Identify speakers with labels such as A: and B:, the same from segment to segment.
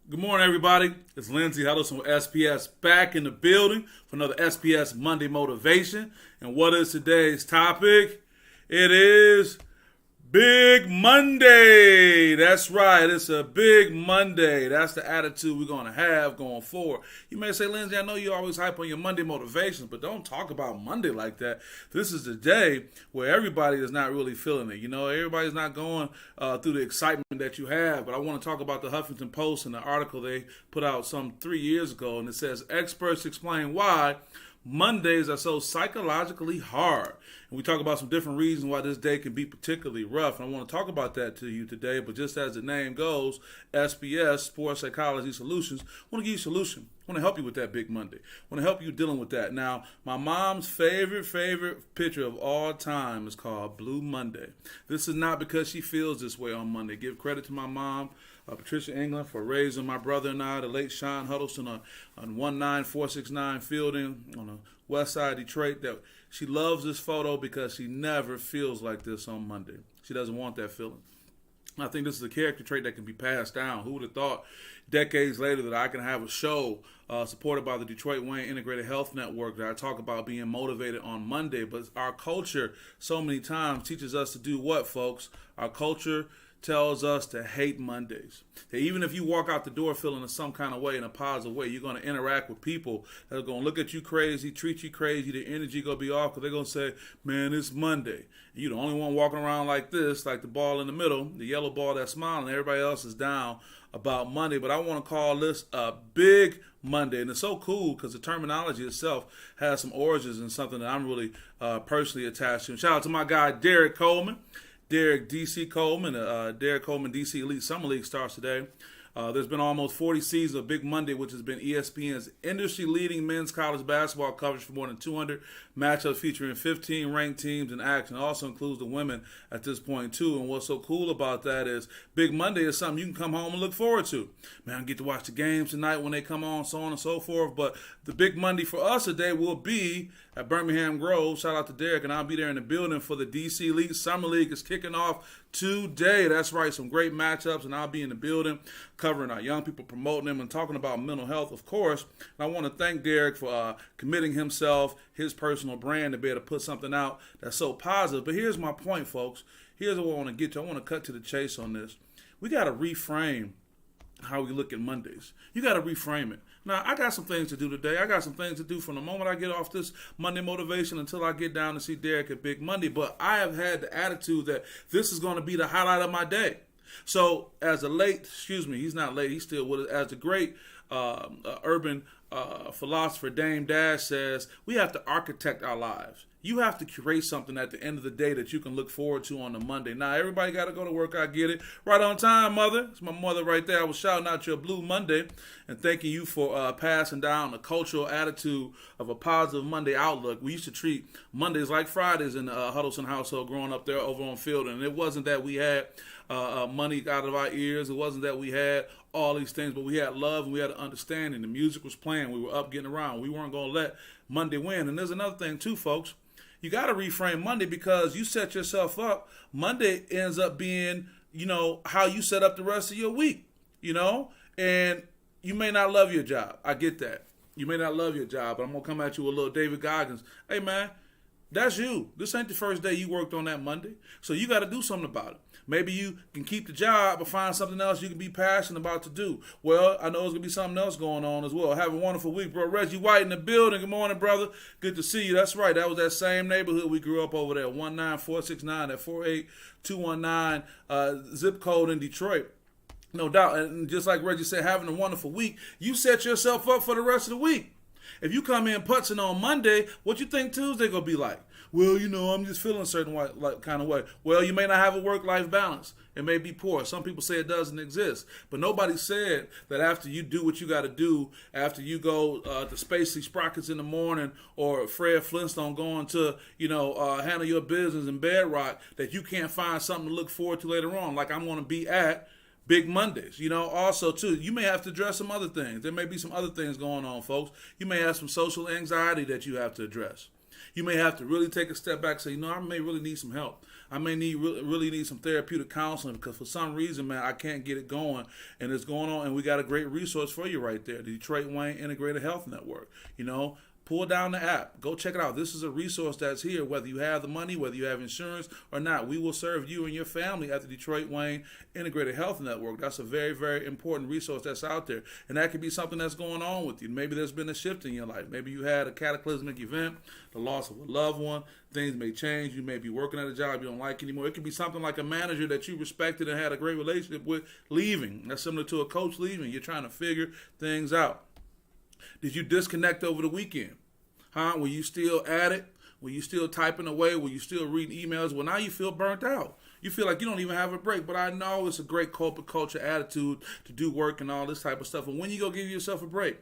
A: Good morning, everybody. It's Lindsey Huddleston with SPS back in the building for another SPS Monday Motivation. And what is today's topic? It is Big Monday. That's right. It's a big Monday. That's the attitude we're going to have going forward. You may say, Lindsey, I know you always hype on your Monday motivations, but don't talk about Monday like that. This is the day where everybody is not really feeling it. You know, everybody's not going through the excitement that you have. But I want to talk about the Huffington Post and the article they put out some 3 years ago. And it says, experts explain why Mondays are so psychologically hard. And we talk about some different reasons why this day can be particularly rough. And I want to talk about that to you today. But just as the name goes, SPS, Sports Psychology Solutions, I want to give you a solution. I want to help you with that Big Monday. I want to help you dealing with that. Now, my mom's favorite picture of all time is called Blue Monday. This is not because she feels this way on Monday. Give credit to my mom, Patricia England, for raising my brother and I, the late Sean Huddleston, on 19469 Fielding on the west side of Detroit. That she loves this photo because she never feels like this on Monday. She doesn't want that feeling. I think this is a character trait that can be passed down. Who would have thought decades later that I can have a show supported by the Detroit Wayne Integrated Health Network that I talk about being motivated on Monday. But our culture so many times teaches us to do what, folks? Our culture tells us to hate Mondays. That even if you walk out the door feeling in some kind of way, in a positive way, you're going to interact with people that are going to look at you crazy, treat you crazy, their energy going to be off because they're going to say, man, it's Monday. And you're the only one walking around like this, like the ball in the middle, the yellow ball that's smiling. Everybody else is down about Monday. But I want to call this a Big Monday. And it's so cool because the terminology itself has some origins and something that I'm really personally attached to. And shout out to my guy, Derek Coleman. Derek DC Coleman, Derek Coleman DC Elite Summer League starts today. There's been almost 40 seasons of Big Monday, which has been ESPN's industry-leading men's college basketball coverage for more than 200 matchups featuring 15 ranked teams in action. It also includes the women at this point, too. And what's so cool about that is Big Monday is something you can come home and look forward to. Man, I get to watch the games tonight when they come on, so on and so forth. But the Big Monday for us today will be at Birmingham Grove. Shout out to Derek, and I'll be there in the building for the DC Elite Summer League. It's kicking off today. That's right, some great matchups, and I'll be in the building covering our young people, promoting them, and talking about mental health, of course. And I want to thank Derek for committing himself, his personal brand, to be able to put something out that's so positive. But here's my point, folks. Here's what I want to get to. I want to cut to the chase on this. We got to reframe how we look at Mondays. You got to reframe it. Now, I got some things to do today. I got some things to do from the moment I get off this Monday motivation until I get down to see Derek at Big Monday. But I have had the attitude that this is going to be the highlight of my day. So as a he's not late, he's still with us, as the great urban philosopher Dame Dash says, we have to architect our lives. You have to create something at the end of the day that you can look forward to on the Monday. Now, everybody got to go to work. I get it. Right on time, mother. It's my mother right there. I was shouting out your Blue Monday and thanking you for passing down the cultural attitude of a positive Monday outlook. We used to treat Mondays like Fridays in the Huddleston household growing up there over on field. And it wasn't that we had money out of our ears. It wasn't that we had all these things, but we had love and we had understanding. The music was playing. We were up getting around. We weren't going to let Monday win. And there's another thing too, folks. You got to reframe Monday because you set yourself up. Monday ends up being, how you set up the rest of your week, and you may not love your job. I get that. You may not love your job, but I'm going to come at you with a little David Goggins. Hey, man, that's you. This ain't the first day you worked on that Monday, so you got to do something about it. Maybe you can keep the job or find something else you can be passionate about to do. Well, I know there's going to be something else going on as well. Have a wonderful week, bro. Reggie White in the building. Good morning, brother. Good to see you. That's right. That was that same neighborhood we grew up over there, 19469 at 48219 zip code in Detroit. No doubt. And just like Reggie said, having a wonderful week, you set yourself up for the rest of the week. If you come in putzing on Monday, what you think Tuesday going to be like? Well, I'm just feeling a certain kind of way. Well, you may not have a work-life balance. It may be poor. Some people say it doesn't exist. But nobody said that after you do what you got to do, after you go to Spacey Sprockets in the morning or Fred Flintstone going to, handle your business in Bedrock, that you can't find something to look forward to later on. Like I'm going to be at Big Mondays. Also, too, you may have to address some other things. There may be some other things going on, folks. You may have some social anxiety that you have to address. You may have to really take a step back and say, I may really need some help. I may really need some therapeutic counseling because for some reason, man, I can't get it going. And it's going on, and we got a great resource for you right there, the Detroit Wayne Integrated Health Network. Pull down the app. Go check it out. This is a resource that's here, whether you have the money, whether you have insurance or not. We will serve you and your family at the Detroit Wayne Integrated Health Network. That's a very, very important resource that's out there. And that could be something that's going on with you. Maybe there's been a shift in your life. Maybe you had a cataclysmic event, the loss of a loved one. Things may change. You may be working at a job you don't like anymore. It could be something like a manager that you respected and had a great relationship with leaving. That's similar to a coach leaving. You're trying to figure things out. Did you disconnect over the weekend? Were you still at it? Were you still typing away? Were you still reading emails? Well, now you feel burnt out. You feel like you don't even have a break. But I know it's a great corporate culture attitude to do work and all this type of stuff. And when you go give yourself a break?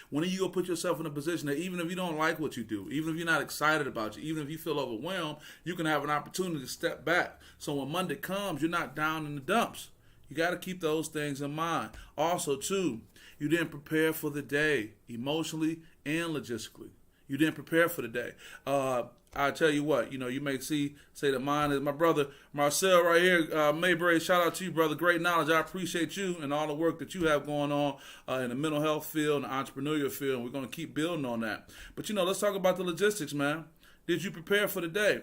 A: When are you going to put yourself in a position that even if you don't like what you do, even if you're not excited about it, even if you feel overwhelmed, you can have an opportunity to step back. So when Monday comes, you're not down in the dumps. You got to keep those things in mind. Also, too, you didn't prepare for the day emotionally and logistically. You didn't prepare for the day. I tell you what, you may say that mine is my brother Marcel right here. Mayberry, shout out to you, brother. Great knowledge. I appreciate you and all the work that you have going on in the mental health field and the entrepreneurial field. And we're going to keep building on that. But, let's talk about the logistics, man. Did you prepare for the day?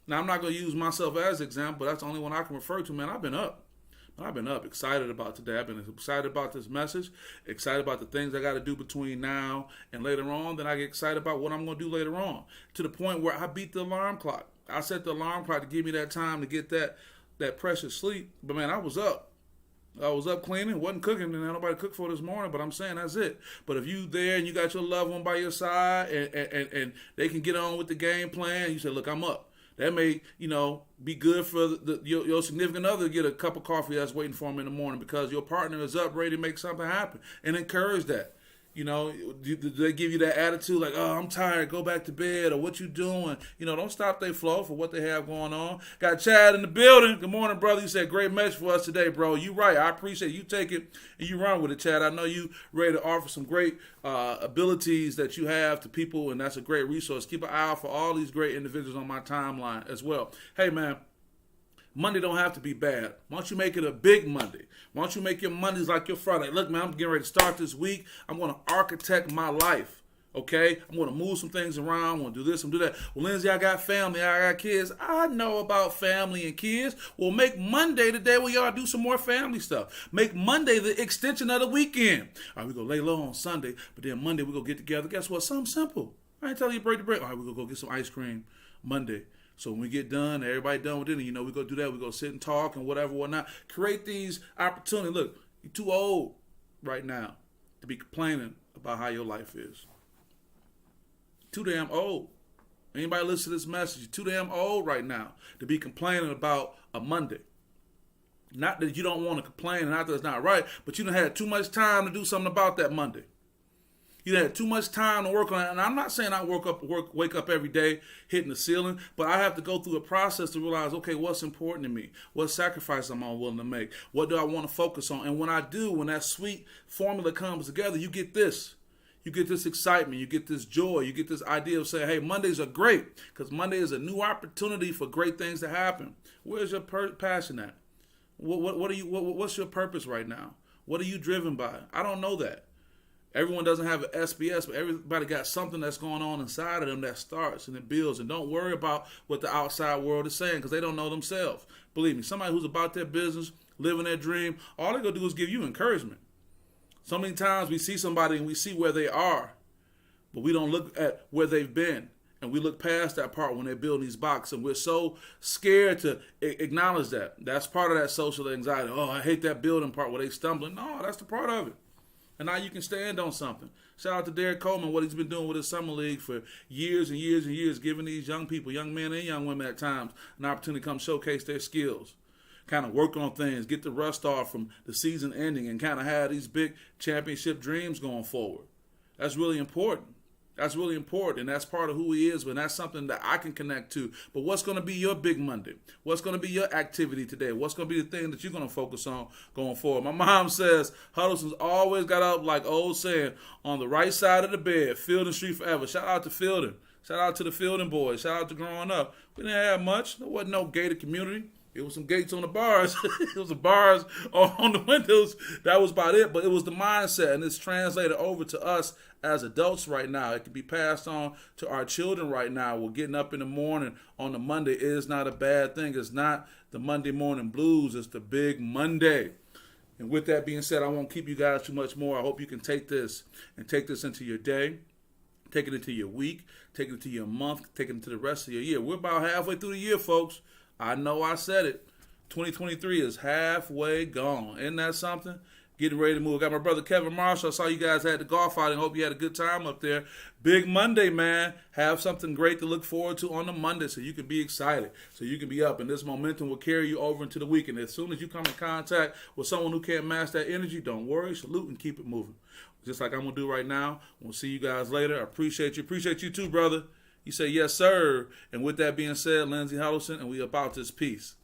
A: Now, I'm not going to use myself as an example, but that's the only one I can refer to, man. I've been up, excited about today. I've been excited about this message, excited about the things I got to do between now and later on. Then I get excited about what I'm going to do later on, to the point where I beat the alarm clock. I set the alarm clock to give me that time to get that precious sleep. But, man, I was up. I was up cleaning, wasn't cooking, and had nobody cook for this morning, but I'm saying that's it. But if you there and you got your loved one by your side and they can get on with the game plan, you say, look, I'm up. That may, be good for your significant other to get a cup of coffee that's waiting for them in the morning because your partner is up ready to make something happen, and encourage that. Do they give you that attitude like, oh, I'm tired, go back to bed, or what you doing? Don't stop their flow for what they have going on. Got Chad in the building. Good morning, brother. You said great message for us today, bro. You right. I appreciate you take it and you run with it, Chad. I know you ready to offer some great abilities that you have to people, and that's a great resource. Keep an eye out for all these great individuals on my timeline as well. Hey, man. Monday don't have to be bad. Why don't you make it a big Monday? Why don't you make your Mondays like your Friday? Look, man, I'm getting ready to start this week. I'm going to architect my life, okay? I'm going to move some things around. I'm going to do this and do that. Well, Lindsay, I got family. I got kids. I know about family and kids. Well, make Monday the day where y'all do some more family stuff. Make Monday the extension of the weekend. All right, we're going to lay low on Sunday, but then Monday we're going to get together. Guess what? Something simple. I ain't telling you break the break. All right, we're going to go get some ice cream Monday. So when we get done, everybody done with dinner, we go do that. We go sit and talk and whatnot. Create these opportunities. Look, you're too old right now to be complaining about how your life is. Too damn old. Anybody listen to this message, you're too damn old right now to be complaining about a Monday. Not that you don't want to complain and not that it's not right, but you done had too much time to do something about that Monday. You had too much time to work on it. And I'm not saying I wake up every day hitting the ceiling, but I have to go through a process to realize, okay, what's important to me? What sacrifice am I willing to make? What do I want to focus on? And when I do, when that sweet formula comes together, you get this. You get this excitement. You get this joy. You get this idea of saying, hey, Mondays are great because Monday is a new opportunity for great things to happen. Where's your passion at? What's your purpose right now? What are you driven by? I don't know that. Everyone doesn't have an SPS, but everybody got something that's going on inside of them that starts and it builds. And don't worry about what the outside world is saying because they don't know themselves. Believe me, somebody who's about their business, living their dream, all they're going to do is give you encouragement. So many times we see somebody and we see where they are, but we don't look at where they've been. And we look past that part when they're building these boxes. And we're so scared to acknowledge that. That's part of that social anxiety. Oh, I hate that building part where they stumbling. No, that's the part of it. And now you can stand on something. Shout out to Derek Coleman, what he's been doing with his summer league for years and years and years, giving these young people, young men and young women at times, an opportunity to come showcase their skills, kind of work on things, get the rust off from the season ending, and kind of have these big championship dreams going forward. That's really important. That's really important, and that's part of who he is, but that's something that I can connect to. But what's going to be your big Monday? What's going to be your activity today? What's going to be the thing that you're going to focus on going forward? My mom says Huddleston's always got up, like old saying, on the right side of the bed, Fielding Street forever. Shout out to Fielding. Shout out to the Fielding boys. Shout out to growing up. We didn't have much. There wasn't no gated community. It was some gates on the bars. It was the bars on the windows. That was about it. But it was the mindset, and it's translated over to us as adults right now. It can be passed on to our children right now. We're getting up in the morning on the Monday is not a bad thing. It's not the Monday morning blues. It's the big Monday. And with that being said, I won't keep you guys too much more. I hope you can take this and take this into your day. Take it into your week. Take it into your month. Take it into the rest of your year. We're about halfway through the year, folks. I know I said it. 2023 is halfway gone. Isn't that something? Getting ready to move. Got my brother Kevin Marshall. I saw you guys had the golf outing. Hope you had a good time up there. Big Monday, man. Have something great to look forward to on the Monday so you can be excited, so you can be up. And this momentum will carry you over into the weekend. As soon as you come in contact with someone who can't match that energy, don't worry. Salute and keep it moving. Just like I'm going to do right now. We'll see you guys later. I appreciate you. Appreciate you too, brother. You say yes, sir. And with that being said, Lindsey Huddleston, and we about this peace.